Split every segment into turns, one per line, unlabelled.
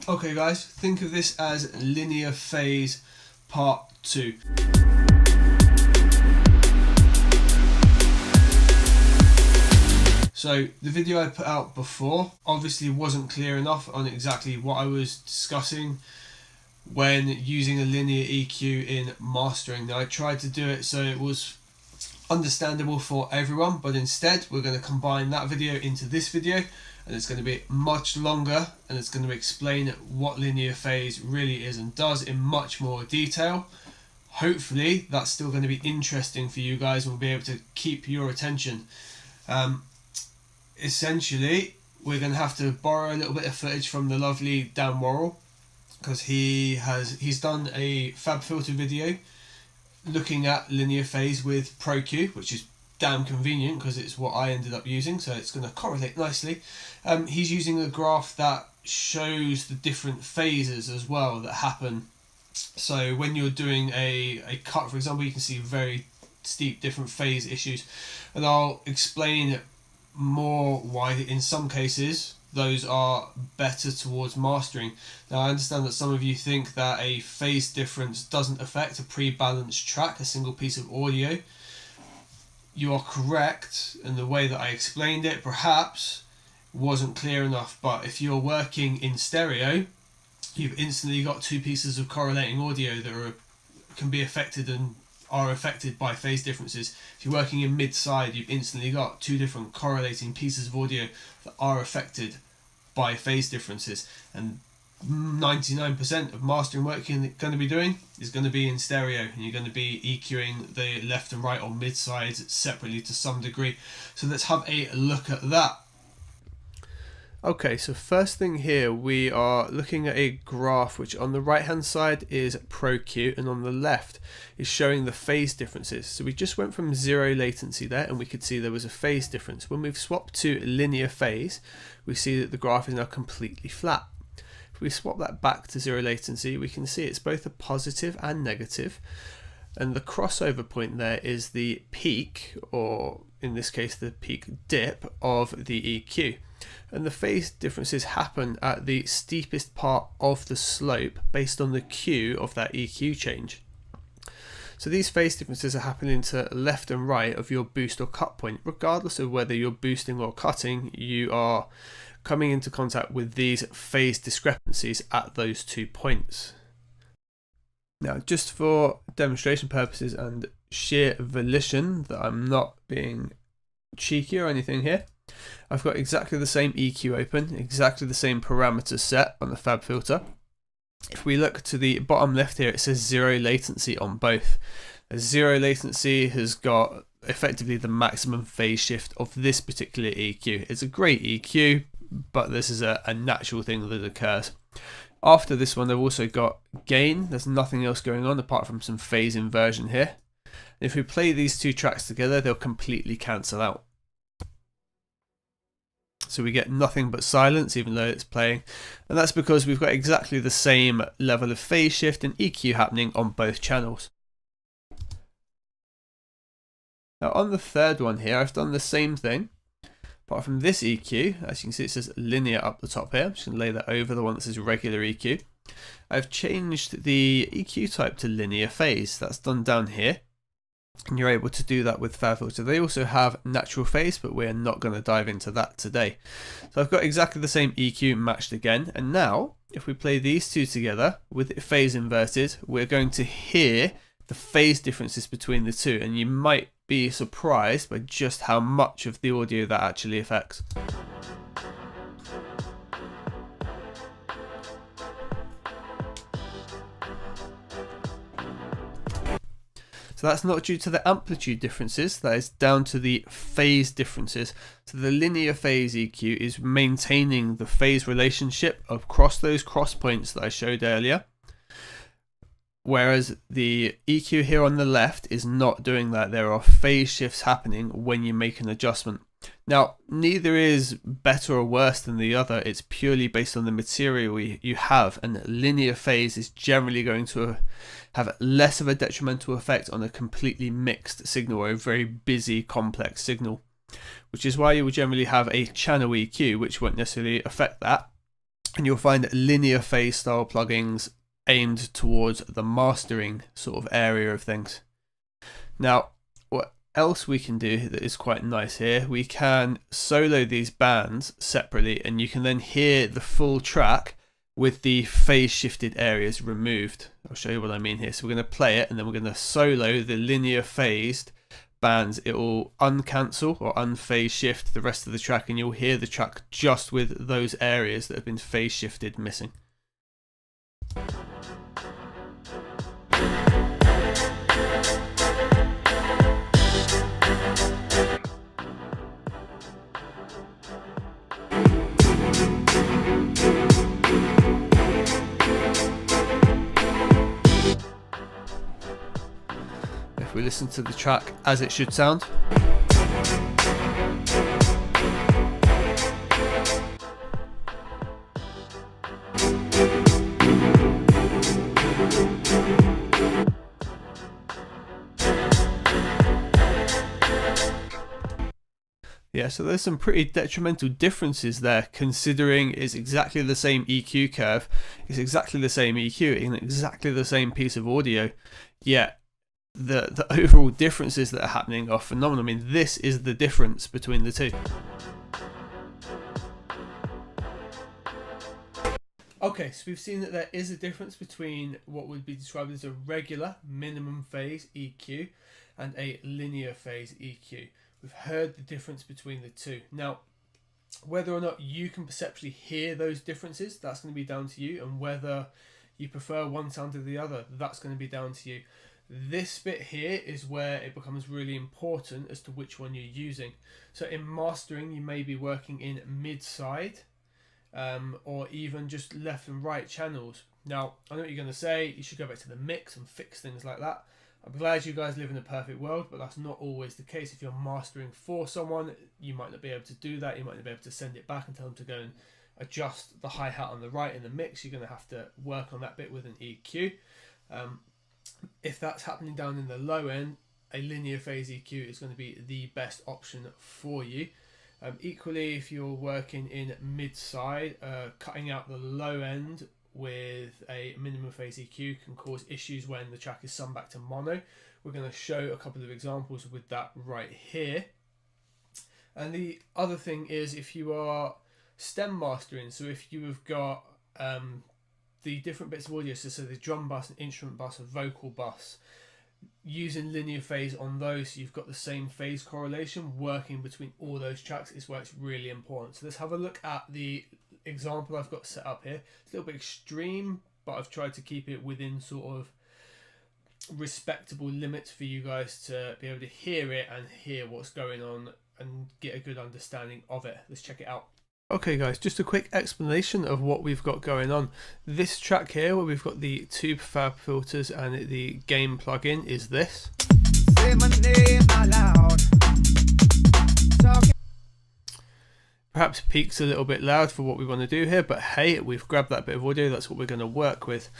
Okay guys, think of this as linear phase part 2. So the video I put out before obviously wasn't clear enough on exactly what I was discussing when using a linear EQ in mastering. Now I tried to do it so it was understandable for everyone, but instead we're going to combine that video into this video, and it's going to be much longer, and it's going to explain what linear phase really is and does in much more detail. Hopefully that's still going to be interesting for you guys and we'll be able to keep your attention. Essentially we're going to have to borrow a little bit of footage from the lovely Dan Worrell, because he's done a FabFilter video looking at linear phase with ProQ, which is damn convenient because it's what I ended up using, so it's going to correlate nicely. He's using a graph that shows the different phases as well that happen. So when you're doing a cut, for example, you can see very steep different phase issues, and I'll explain more why in some cases those are better towards mastering. Now I understand that some of you think that a phase difference doesn't affect a pre-balanced track, a single piece of audio. You are correct, and the way that I explained it perhaps wasn't clear enough, but if you're working in stereo, you've instantly got two pieces of correlating audio that can be affected and are affected by phase differences. If you're working in mid-side, you've instantly got two different correlating pieces of audio that are affected by phase differences, and 99% of mastering work you're going to be doing is going to be in stereo, and you're going to be EQing the left and right or mid-sides separately to some degree. So let's have a look at that. Okay, so first thing here, we are looking at a graph which on the right hand side is ProQ and on the left is showing the phase differences. So we just went from zero latency there and we could see there was a phase difference. When we've swapped to linear phase, we see that the graph is now completely flat. If we swap that back to zero latency, we can see it's both a positive and negative, and the crossover point there is the peak, or in this case the peak dip of the EQ. And the phase differences happen at the steepest part of the slope based on the Q of that EQ change. So these phase differences are happening to left and right of your boost or cut point. Regardless of whether you're boosting or cutting, you are coming into contact with these phase discrepancies at those 2 points. Now, just for demonstration purposes and sheer volition that I'm not being cheeky or anything here, I've got exactly the same EQ open, exactly the same parameters set on the FabFilter. If we look to the bottom left here, it says zero latency on both. Zero latency has got effectively the maximum phase shift of this particular EQ. It's a great EQ, but this is a natural thing that occurs. After this one, they've also got gain. There's nothing else going on apart from some phase inversion here. And if we play these two tracks together, they'll completely cancel out. So we get nothing but silence even though it's playing, and that's because we've got exactly the same level of phase shift and EQ happening on both channels. Now on the third one here, I've done the same thing. Apart from this EQ, as you can see it says linear up the top here. I'm just going to lay that over the one that says regular EQ. I've changed the EQ type to linear phase. That's done down here. And you're able to do that with FabFilter. They also have natural phase, but we're not going to dive into that today. So I've got exactly the same EQ matched again. And now, if we play these two together with it phase inverted, we're going to hear the phase differences between the two. And you might be surprised by just how much of the audio that actually affects. So that's not due to the amplitude differences, that is down to the phase differences. So the linear phase EQ is maintaining the phase relationship across those cross points that I showed earlier. Whereas the EQ here on the left is not doing that. There are phase shifts happening when you make an adjustment. Now, neither is better or worse than the other. It's purely based on the material you have, and linear phase is generally going to have less of a detrimental effect on a completely mixed signal or a very busy, complex signal, which is why you will generally have a channel EQ, which won't necessarily affect that. and you'll find linear phase style plugins aimed towards the mastering sort of area of things. Now, what else we can do that is quite nice here, we can solo these bands separately, and you can then hear the full track with the phase shifted areas removed. I'll show you what I mean here. So we're going to play it, and then we're going to solo the linear phased bands. It will uncancel or unphase shift the rest of the track, and you'll hear the track just with those areas that have been phase shifted missing. If we listen to the track as it should sound. Yeah, so there's some pretty detrimental differences there, considering it's exactly the same EQ curve, it's exactly the same EQ, and exactly the same piece of audio, yet the overall differences that are happening are phenomenal. I mean, this is the difference between the two. Okay, so we've seen that there is a difference between what would be described as a regular minimum phase EQ and a linear phase EQ. We've heard the difference between the two. Now, whether or not you can perceptually hear those differences, that's going to be down to you, and whether you prefer one sound to the other, that's going to be down to you. This bit here is where it becomes really important as to which one you're using. So in mastering, you may be working in mid-side or even just left and right channels. Now, I know what you're going to say, you should go back to the mix and fix things like that. I'm glad you guys live in a perfect world, but that's not always the case. If you're mastering for someone, you might not be able to do that. You might not be able to send it back and tell them to go and adjust the hi-hat on the right in the mix. You're going to have to work on that bit with an EQ. If that's happening down in the low end, a linear phase EQ is going to be the best option for you. Equally, if you're working in mid-side, cutting out the low end with a minimum phase EQ can cause issues when the track is summed back to mono. We're going to show a couple of examples with that right here. And the other thing is, if you are stem mastering, so if you have got the different bits of audio, so the drum bus, an instrument bus, a vocal bus, using linear phase on those, so you've got the same phase correlation working between all those tracks, is where it's really important. So let's have a look at the example I've got set up here. It's a little bit extreme, but I've tried to keep it within sort of respectable limits for you guys to be able to hear it and hear what's going on and get a good understanding of it. Let's check it out. Okay guys, just a quick explanation of what we've got going on. This track here, where we've got the tube fab filters and the gain plugin, is this. Say my name out loud. Perhaps peaks a little bit loud for what we want to do here, but hey, we've grabbed that bit of audio, that's what we're going to work with.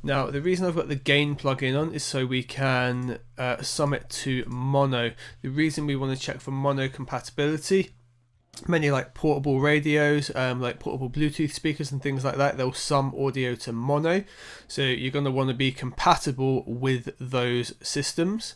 Now, the reason I've got the gain plugin on is so we can sum it to mono. The reason we want to check for mono compatibility, many like portable radios, like portable Bluetooth speakers and things like that, they'll sum audio to mono. So you're going to want to be compatible with those systems.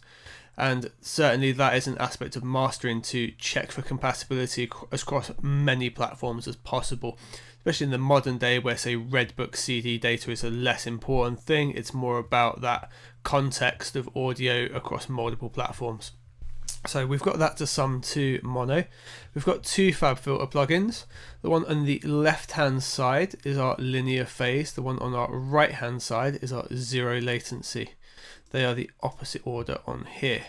And certainly that is an aspect of mastering, to check for compatibility across many platforms as possible, especially in the modern day where, say, Redbook CD data is a less important thing. It's more about that context of audio across multiple platforms. So we've got that to sum to mono. We've got two fab filter plugins. The one on the left hand side is our linear phase. The one on our right hand side is our zero latency. They are the opposite order on here.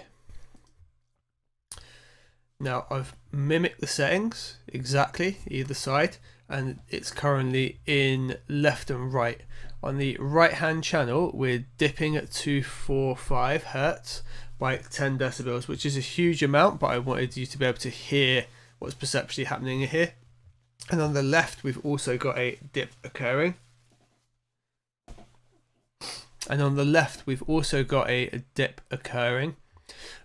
Now I've mimicked the settings exactly either side, and it's currently in left and right. On the right hand channel, we're dipping at 245 Hertz by 10 decibels, which is a huge amount, but I wanted you to be able to hear what's perceptually happening here. And on the left, we've also got a dip occurring. And on the left, we've also got a dip occurring,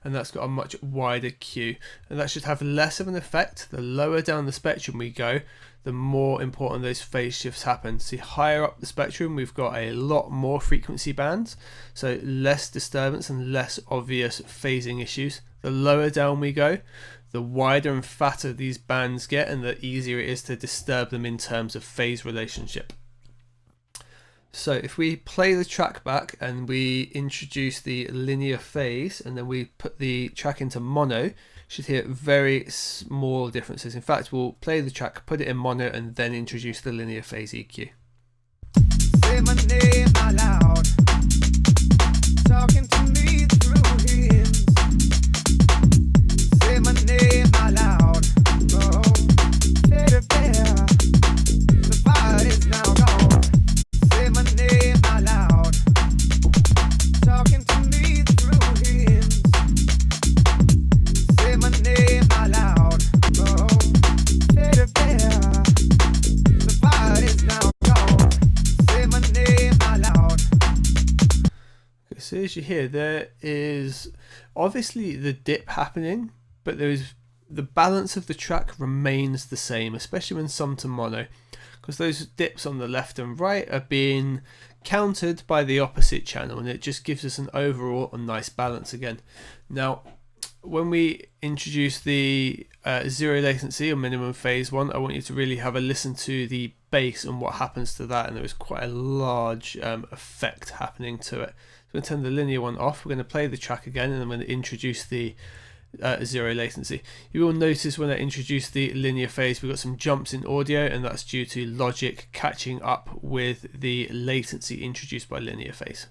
and that's got a much wider Q. And that should have less of an effect the lower down the spectrum we go, the more important those phase shifts happen. See, higher up the spectrum, we've got a lot more frequency bands, so less disturbance and less obvious phasing issues. The lower down we go, the wider and fatter these bands get, and the easier it is to disturb them in terms of phase relationship. So if we play the track back and we introduce the linear phase and then we put the track into mono, you should hear very small differences. In fact, we'll play the track, put it in mono, and then introduce the linear phase EQ.
Say my name out loud, talking to me through hymns. Say my name out loud, oh, teddy bear, the fight is now gone. Say my name out loud, talking to me through hymns. Say my name out loud, oh, teddy bear, the fight is now gone. Say my name out loud.
Okay, so as you hear, there is obviously the dip happening, but there is the balance of the track remains the same, especially when summed to mono, because those dips on the left and right are being countered by the opposite channel, and it just gives us an overall a nice balance again. Now, when we introduce the zero latency or minimum phase one, I want you to really have a listen to the bass and what happens to that, and there is quite a large effect happening to it. So we're going to turn the linear one off, we're going to play the track again, and I'm going to introduce the zero latency. You will notice when I introduce the linear phase, we've got some jumps in audio, and that's due to logic catching up with the latency introduced by linear phase.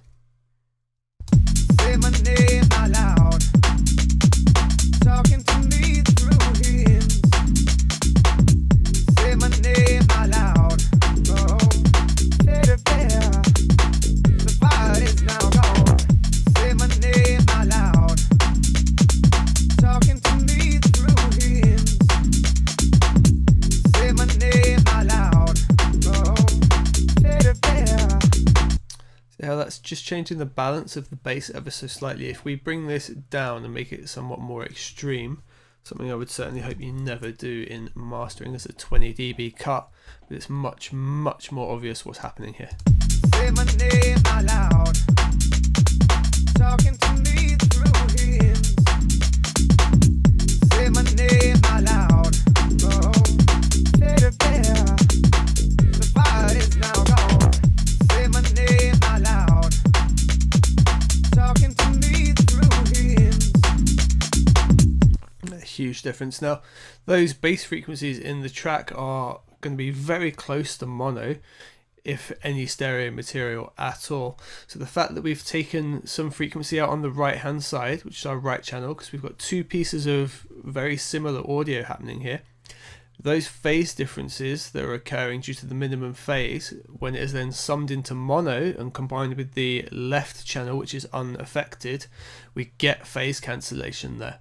Say my name out loud, talking to me through hymns. Say my name out loud, oh, teddy bear, the fight is now gone. Say my name out loud, talking to me through hymns. Say my name out loud, oh, teddy bear.
See how that's just changing the balance of the bass ever so slightly. If we bring this down and make it somewhat more extreme, something I would certainly hope you never do in mastering as a 20 dB cut, but it's much more obvious what's happening here.
Say my name out loud, talking to me through hymns. Say my name out loud, oh, teddy bear, the fight is now gone. Say my name out loud, talking to me through hymns.
A huge difference. Now, those bass frequencies in the track are going to be very close to mono, if any stereo material at all. So the fact that we've taken some frequency out on the right hand side, which is our right channel, because we've got two pieces of very similar audio happening here, those phase differences that are occurring due to the minimum phase, when it is then summed into mono and combined with the left channel, which is unaffected, we get phase cancellation there.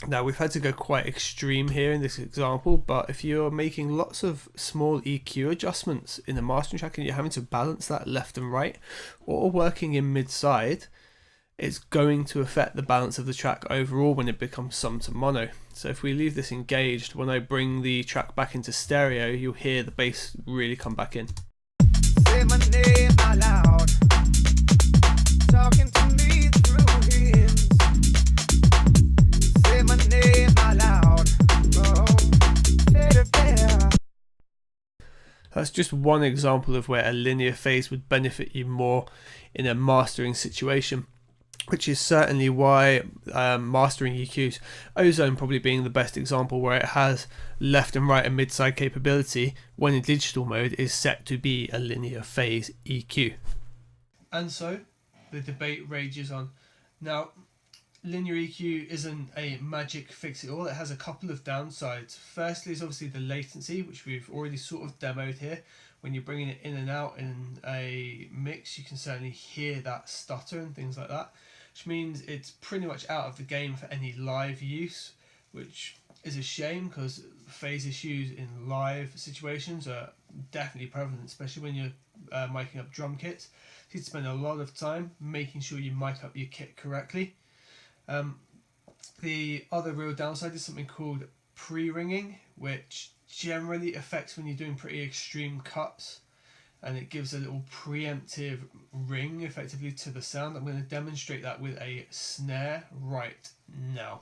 Now, we've had to go quite extreme here in this example, but if you're making lots of small EQ adjustments in the mastering track and you're having to balance that left and right, or working in mid-side, it's going to affect the balance of the track overall when it becomes summed to mono. So if we leave this engaged, when I bring the track back into stereo, you'll hear the bass really come back in.
Say my name out loud, talking to me through hymns. Say my name out loud, oh, teddy bear.
That's just one example of where a linear phase would benefit you more in a mastering situation, which is certainly why mastering EQs, Ozone probably being the best example, where it has left and right and mid-side capability, when in digital mode is set to be a linear phase EQ. And so the debate rages on. Now, linear EQ isn't a magic fix-it-all. It has a couple of downsides. Firstly is obviously the latency, which we've already sort of demoed here. When you're bringing it in and out in a mix, you can certainly hear that stutter and things like that, which means it's pretty much out of the game for any live use, which is a shame because phase issues in live situations are definitely prevalent, especially when you're miking up drum kits. You need to spend a lot of time making sure you mic up your kit correctly. The other real downside is something called pre-ringing, which generally affects when you're doing pretty extreme cuts, and it gives a little preemptive ring effectively to the sound. I'm going to demonstrate that with a snare right now.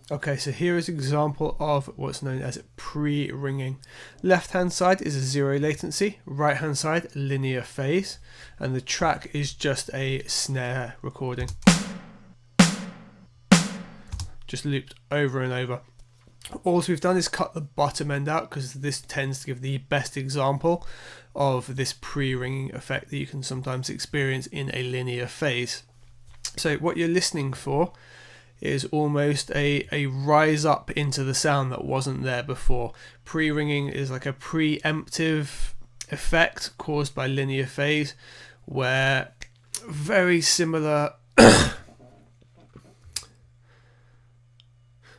Okay, so here is an example of what's known as pre-ringing. Left hand side is a 0 latency, right hand side linear phase, and the track is just a snare recording. Just looped over and over. All we've done is cut the bottom end out because this tends to give the best example of this pre-ringing effect that you can sometimes experience in a linear phase. So what you're listening for is almost a rise up into the sound that wasn't there before. Pre-ringing is like a preemptive effect caused by linear phase, where very similar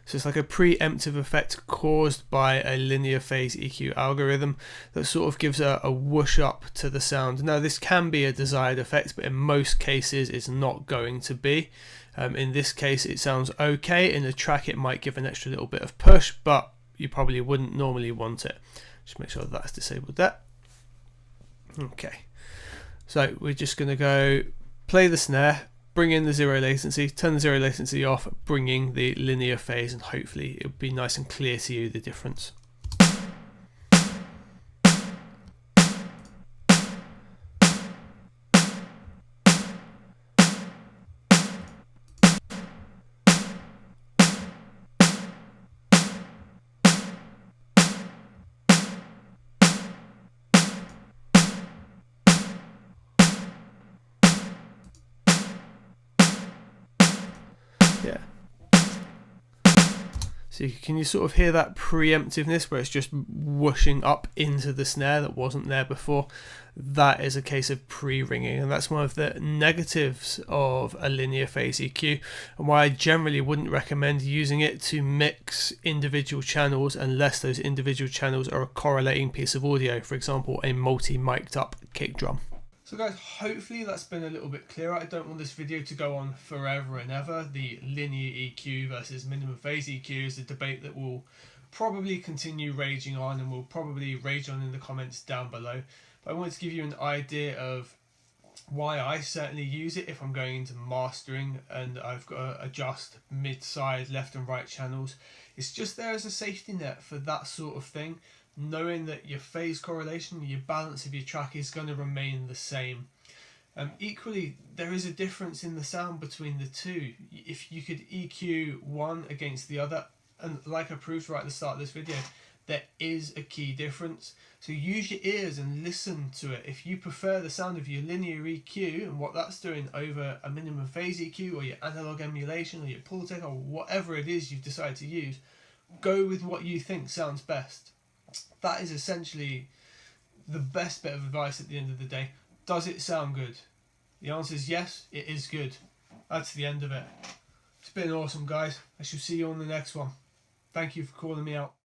so it's like a preemptive effect caused by a linear phase EQ algorithm that sort of gives a whoosh up to the sound. Now this can be a desired effect, but in most cases it's not going to be. In this case it sounds okay. In the track it might give an extra little bit of push, but you probably wouldn't normally want it. Just make sure that's disabled there. Okay, so we're just going to go play the snare, bring in the 0 latency, turn the 0 latency off, bring in the linear phase, and hopefully it'll be nice and clear to you the difference. Yeah. So can you sort of hear that preemptiveness where it's just whooshing up into the snare that wasn't there before? That is a case of pre-ringing, and that's one of the negatives of a linear phase EQ, and why I generally wouldn't recommend using it to mix individual channels unless those individual channels are a correlating piece of audio, for example a multi-mic'd up kick drum. So guys, hopefully that's been a little bit clearer. I don't want this video to go on forever and ever. The linear EQ versus minimum phase EQ is a debate that will probably continue raging on, and will probably rage on in the comments down below. But I wanted to give you an idea of why I certainly use it if I'm going into mastering and I've got to adjust mid-side, left and right channels. It's just there as a safety net for that sort of thing, knowing that your phase correlation, your balance of your track is going to remain the same. Equally, there is a difference in the sound between the two. If you could EQ one against the other, and like I proved right at the start of this video, there is a key difference. So use your ears and listen to it. If you prefer the sound of your linear EQ and what that's doing over a minimum phase EQ, or your analog emulation, or your Pultec, or whatever it is you've decided to use, go with what you think sounds best. That is essentially the best bit of advice at the end of the day. Does it sound good? The answer is yes, it is good. That's the end of it. It's been awesome, guys. I shall see you on the next one. Thank you for calling me out.